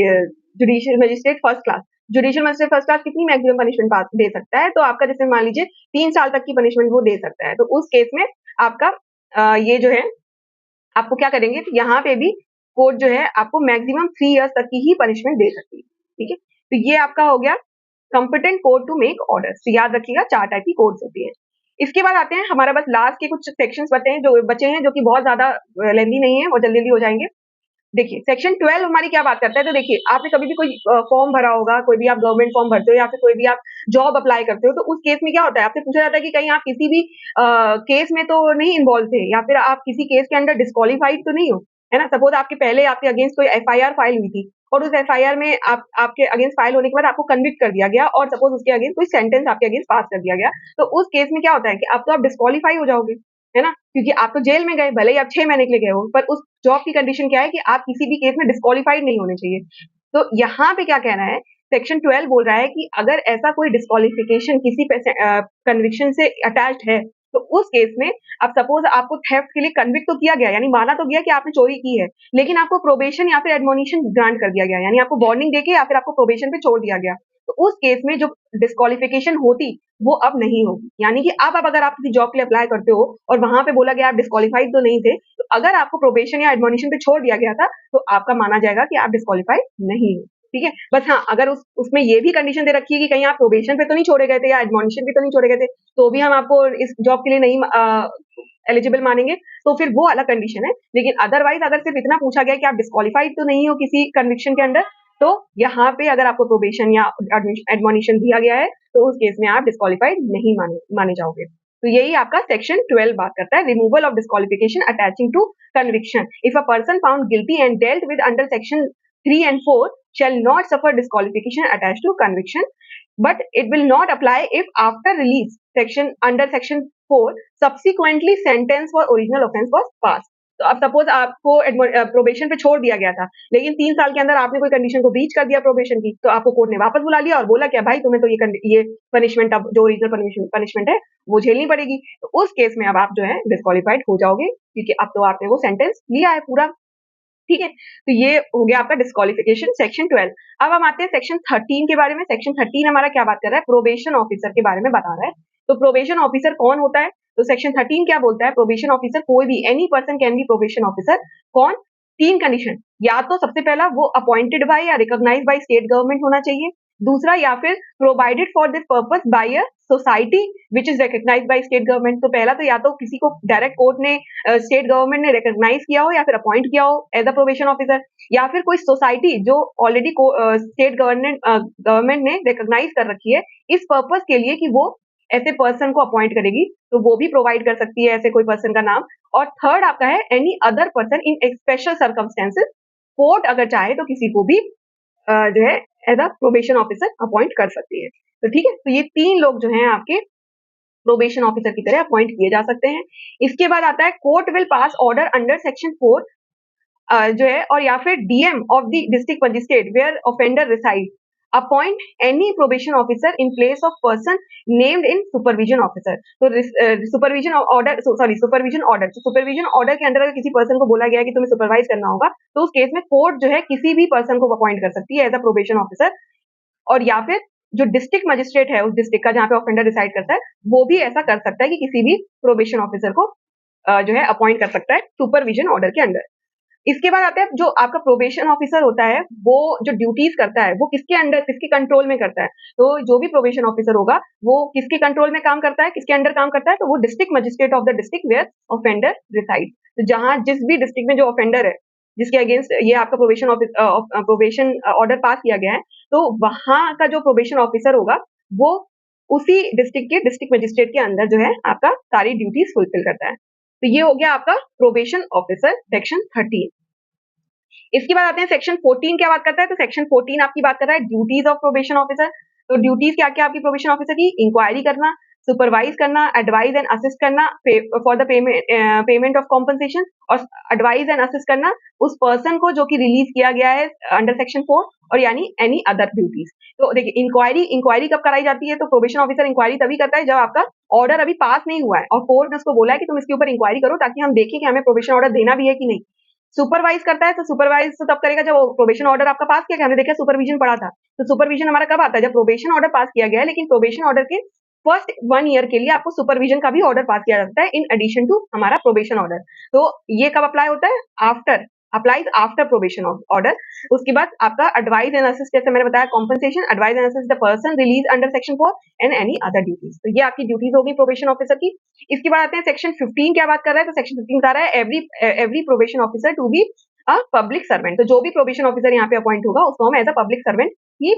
judicial magistrate first class. Judicial magistrate first class कितनी मैक्सिमम पनिशमेंट दे सकता है? तो आपका जैसे मान लीजिए 3 साल तक की पनिशमेंट वो दे सकता है। तो उस केस में आपका ये जो है आपको क्या करेंगे? तो यहाँ पे भी कोर्ट जो है आपको मैक्सिमम 3 इयर्स तक की ही पनिशमेंट दे सकती है, ठीक है? तो ये आपका हो गया competent court to make orders. तो याद रखिएगा 4 टाइप की कोर्ट्स होती है। इसके बाद आते हैं हमारा बस लास्ट के कुछ सेक्शंस बचे हैं जो कि बहुत ज्यादा लेंदी नहीं है और जल्दी जल्दी हो जाएंगे। देखिए सेक्शन 12 हमारी क्या बात करता है, तो देखिए आपने कभी भी कोई फॉर्म भरा होगा, कोई भी आप गवर्नमेंट फॉर्म भरते हो या फिर कोई भी आप जॉब अप्लाई करते हो, तो उस केस में क्या होता है, आपसे पूछा जाता है कि कहीं आप किसी भी केस में तो नहीं इन्वॉल्व थे या फिर आप किसी केस के अंडर डिस्क्वालीफाइड तो नहीं हो, है ना। सपोज आपके पहले आपके अगेंस्ट कोई एफआईआर फाइल हुई थी और उस एफआईआर में आपके अगेंस्ट फाइल होने के बाद आपको कन्विक्ट कर दिया गया और सपोज उसके अगेंस्ट कोई सेंटेंस आपके अगेंस्ट पास कर दिया गया, तो उस केस में क्या होता है कि अब तो आप डिस्क्वालीफाई हो जाओगे, है ना, क्योंकि आप तो जेल में गए, भले ही आप 6 महीने के लिए गए हो, पर उस जॉब की कंडीशन क्या है कि आप किसी भी केस में डिस्क्वालीफाइड नहीं होने चाहिए। तो यहाँ पे क्या कहना है, सेक्शन 12 बोल रहा है कि अगर ऐसा कोई डिस्क्वालिफिकेशन किसी कन्विक्शन से अटैच्ड है, तो उस केस में अब सपोज आपको थेफ्ट के लिए कन्विक्ट तो किया गया, यानी माना तो गया कि आपने चोरी की है, लेकिन आपको प्रोबेशन या फिर एडमोनिशन ग्रांट कर दिया गया, यानी आपको वार्निंग देके या फिर आपको प्रोबेशन पे छोड़ दिया गया, तो उस केस में जो डिस्क्वालिफिकेशन होती वो अब नहीं होगी। यानी कि अब अगर आप किसी जॉब के लिए अप्लाई करते हो और वहां पे बोला गया आप डिस्क्वालीफाइड तो नहीं थे, तो अगर आपको प्रोबेशन या एडमोनिशन पे छोड़ दिया गया था, तो आपका माना जाएगा कि आप डिस्क्वालीफाइड नहीं हो। ठीक है, बस हाँ, अगर उसमें ये भी कंडीशन दे रखी है कि कहीं आप प्रोबेशन पे तो नहीं छोड़े गए थे या एडमोनिशन पे तो नहीं छोड़े गए थे, तो भी हम आपको इस जॉब के लिए नहीं एलिजिबल मानेंगे, तो फिर वो अलग कंडीशन है। लेकिन अदरवाइज अगर सिर्फ इतना पूछा गया कि आप डिस्क्वालीफाइड तो नहीं हो किसी कन्विक्शन के अंडर, तो यहाँ पे अगर आपको प्रोबेशन या एडमोनिशन दिया गया है, तो उस केस में आप डिस्क्वालीफाइड नहीं माने जाओगे। तो यही आपका सेक्शन 12 बात करता है, removal of disqualification attaching to conviction. If a person found guilty and dealt with under section 3 and 4 shall not suffer disqualification attached to conviction, but it will not apply if after release under section 4 subsequently sentence for original offense was passed. तो अब suppose आपको probation पे छोड़ दिया गया था, लेकिन 3 साल के अंदर आपने कोई कंडीशन को ब्रीच कर दिया प्रोबेशन की, तो आपको कोर्ट ने वापस बुला लिया और बोला क्या भाई तुम्हें तो ये पनिशमेंट, अब जो ओरिजिनल पनिशमेंट है वो झेलनी पड़ेगी, तो उस केस में अब आप जो है डिस्क्वालीफाइड हो जाओगे, क्योंकि अब तो आपने वो सेंटेंस लिया है पूरा। ठीक है, तो ये हो गया आपका डिस्क्वालिफिकेशन सेक्शन 12। अब हम आते हैं सेक्शन 13 के बारे में। सेक्शन 13 हमारा क्या बात कर रहा है, प्रोबेशन ऑफिसर के बारे में बता रहा है। तो प्रोबेशन ऑफिसर कौन होता है, तो सेक्शन 13 क्या बोलता है, प्रोबेशन ऑफिसर कोई भी any person can be probation officer. कौन, 3 कंडीशन, या तो सबसे पहला वो अपॉइंटेड बाय या रिकॉग्नाइज्ड बाय स्टेट गवर्नमेंट होना चाहिए, दूसरा या फिर provided for this purpose by a society which is recognised by state government. तो पहला तो या तो किसी को डायरेक्ट कोर्ट ने स्टेट गवर्नमेंट ने रिकॉग्नाइज किया हो या फिर अपॉइंट किया हो एज अ प्रोबेशन ऑफिसर, या फिर कोई सोसाइटी जो ऑलरेडी स्टेट गवर्नमेंट ने रिकॉग्नाइज कर रखी है इस पर्पस के लिए कि वो ऐसे पर्सन को अपॉइंट करेगी, तो वो भी प्रोवाइड कर सकती है ऐसे कोई पर्सन का नाम। और थर्ड आपका है any other person in special circumstances, court अगर चाहे तो किसी को भी जो है as a probation officer appoint कर सकती है। तो ठीक है, तो ये 3 लोग जो हैं आपके प्रोबेशन ऑफिसर की तरह अपॉइंट किए जा सकते हैं। इसके बाद आता है court will pass order under section 4 जो है, और या फिर DM of the district magistrate where offender reside appoint any probation officer in place of person named in supervision officer. तो सुपरविजन ऑर्डर सुपरविजन ऑर्डर के अंदर अगर किसी पर्सन को बोला गया कि तुम्हें सुपरवाइज करना होगा, तो उस केस में कोर्ट जो है किसी भी पर्सन को अपॉइंट कर सकती है एज अ प्रोबेशन ऑफिसर, और या फिर जो डिस्ट्रिक्ट मजिस्ट्रेट है उस डिस्ट्रिक्ट का जहां पे ऑफेंडर रिसाइड करता है, वो भी ऐसा कर सकता है कि किसी भी प्रोबेशन ऑफिसर को जो है अपॉइंट कर सकता है सुपरविजन ऑर्डर के अंडर। इसके बाद आता है जो आपका प्रोबेशन ऑफिसर होता है, वो जो ड्यूटीज करता है वो किसके अंडर, किसके कंट्रोल में करता है। तो जो भी प्रोबेशन ऑफिसर होगा वो किसके कंट्रोल में काम करता है, किसके अंडर काम करता है, तो वो district magistrate of the district where offender reside. तो जहां जिस भी डिस्ट्रिक्ट में जो ऑफेंडर है जिसके अगेंस्ट ये आपका प्रोबेशन ऑर्डर पास किया गया है, तो वहां का जो प्रोबेशन ऑफिसर होगा वो उसी डिस्ट्रिक्ट के डिस्ट्रिक्ट मजिस्ट्रेट के अंदर जो है आपका सारी ड्यूटीज फुलफिल करता है। तो ये हो गया आपका प्रोबेशन ऑफिसर सेक्शन 13। इसके बाद आते हैं सेक्शन 14 क्या बात करता है, तो सेक्शन 14 आपकी बात कर रहा है ड्यूटीज ऑफ प्रोबेशन ऑफिसर। तो ड्यूटीज क्या क्या आपकी प्रोबेशन ऑफिसर की, इंक्वायरी करना, सुपरवाइज करना, एडवाइज एंड असिस्ट करना for the payment of compensation, और एडवाइज एंड असिस्ट करना उस पर्सन को जो कि रिलीज किया गया है अंडर सेक्शन 4, और यानी एनी अदर ड्यूटीज। तो देखिए इंक्वायरी कब कराई जाती है, तो प्रोबेशन ऑफिसर इंक्वायरी तभी करता है जब आपका ऑर्डर अभी पास नहीं हुआ है और कोर्ट ने उसको बोला है कि तुम इसके ऊपर इंक्वायरी करो ताकि हम देखें कि हमें प्रोबेशन ऑर्डर देना भी है कि नहीं। सुपरवाइज करता है, तो सुपरवाइज तो तब करेगा जब प्रोबेशन ऑर्डर आपका पास किया गया, हमने देखा सुपरविजन पढ़ा था। तो सुपरविजन हमारा कब आता है, जब प्रोबेशन ऑर्डर पास किया गया है, लेकिन प्रोबेशन ऑर्डर के फर्स्ट 1 ईयर के लिए आपको सुपरविजन का भी ऑर्डर पास किया जाता है इन एडिशन टू हमारा प्रोबेशन ऑर्डर। तो ये कब अप्लाई होता है, after applies after probation order. उसके बाद आपका advice and assist, जैसे मैंने बताया compensation, advise and assist the person released under section 4 and any other duties. तो ये आपकी ड्यूटीज होगी प्रोबेशन ऑफिसर की। इसके बाद आते हैं सेक्शन 15 क्या बात कर रहा है, तो सेक्शन 15 बता रहा है every probation officer to be a public servant. तो जो भी प्रोबेशन ऑफिसर यहाँ पे अपॉइंट होगा उसको हम एज अ पब्लिक सर्वेंट ही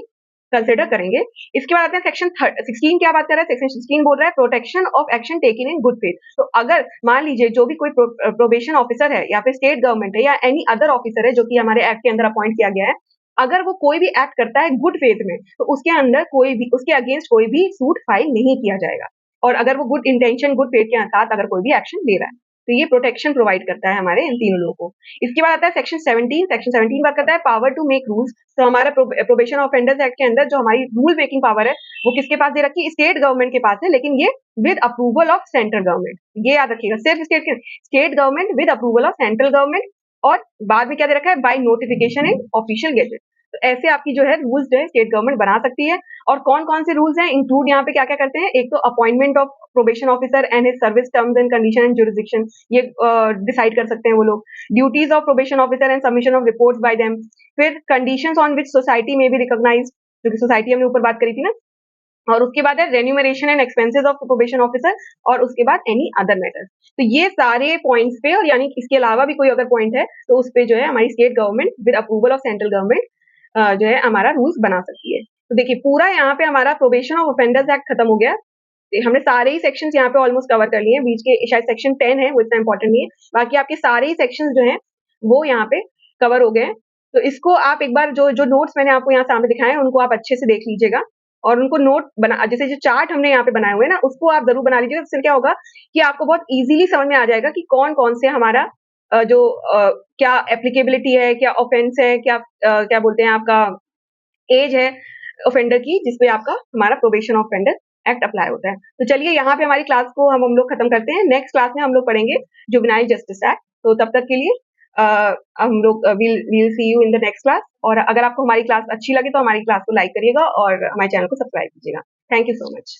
कंसिडर करेंगे। इसके बाद आते हैं सेक्शन 16 क्या बात कर रहा है, सेक्शन 16 बोल रहा है protection of action taken in good faith. तो अगर मान लीजिए जो भी कोई प्रोबेशन ऑफिसर है या फिर स्टेट गवर्नमेंट है या एनी अदर ऑफिसर है जो कि हमारे एक्ट के अंदर अपॉइंट किया गया है, अगर वो कोई भी एक्ट करता है गुड फेथ में, तो उसके अंदर कोई भी उसके अगेंस्ट कोई भी सूट फाइल नहीं किया जाएगा। और अगर वो गुड इंटेंशन गुड फेथ के साथ अगर कोई भी एक्शन ले रहा है, तो ये प्रोटेक्शन प्रोवाइड करता है हमारे इन तीनों लोगों को। इसके बाद आता है सेक्शन 17। सेक्शन 17 बात करता है पावर टू मेक रूल्स। तो हमारा प्रोबेशन ऑफेंडर्स एक्ट के अंदर जो हमारी रूल मेकिंग पावर है वो किसके पास दे रखी है, स्टेट गवर्नमेंट के पास है, लेकिन ये with approval of central government. ये याद रखिएगा, सिर्फ state government with approval of central government. और बाद में क्या दे रखा है, by notification in official gazette. तो ऐसे आपकी जो है रूल्स जो है स्टेट गवर्नमेंट बना सकती है। और कौन कौन से रूल्स हैं इंक्लूड यहाँ पे क्या क्या करते हैं, एक तो appointment of probation officer and his service terms and condition and jurisdiction, ये डिसाइड कर सकते हैं वो लोग। Duties of probation officer and submission of reports bye them. फिर कंडीशंस ऑन विच सोसाइटी में बी रिकॉग्नाइज्ड, जो कि सोसाइटी हमने ऊपर बात करी थी ना। और उसके बाद है remuneration and expenses of probation officer, और उसके बाद एनी अदर मैटर्स। तो ये सारे पॉइंट्स पे, और यानी इसके अलावा भी कोई अगर पॉइंट है तो उस पे जो है हमारी state government with approval of central government जो है हमारा रूल्स बना सकती है। तो देखिए पूरा यहाँ पे हमारा प्रोबेशन ऑफ ऑफेंडर्स एक्ट खत्म हो गया। हमने सारे ही सेक्शंस यहाँ पे ऑलमोस्ट कवर कर लिए हैं। बीच के शायद सेक्शन 10 है, वो इतना इंपॉर्टेंट नहीं है। बाकी आपके सारे ही सेक्शंस जो हैं वो यहाँ पे कवर हो गए हैं। तो इसको आप एक बार जो जो नोट्स मैंने आपको यहाँ सामने दिखाए हैं उनको आप अच्छे से देख लीजिएगा, और उनको नोट बना, जैसे जो चार्ट हमने यहाँ पे बनाए हुए हैं ना, उसको आप जरूर बना लीजिएगा। इससे क्या होगा कि आपको बहुत इजीली समझ में आ जाएगा कि कौन कौन से हमारा क्या एप्लीकेबिलिटी है, क्या ऑफेंस है, क्या बोलते हैं आपका एज है ऑफेंडर की जिसपे आपका हमारा प्रोबेशन ऑफेंडर एक्ट अप्लाई होता है। तो चलिए यहाँ पे हमारी क्लास को हम लोग खत्म करते हैं। नेक्स्ट क्लास में हम लोग पढ़ेंगे जुवेनाइल जस्टिस एक्ट। तो तब तक के लिए हम लोग will see you in the next class. और अगर आपको हमारी क्लास अच्छी लगे तो हमारी क्लास को लाइक करिएगा और हमारे चैनल को सब्सक्राइब कीजिएगा। Thank you so much.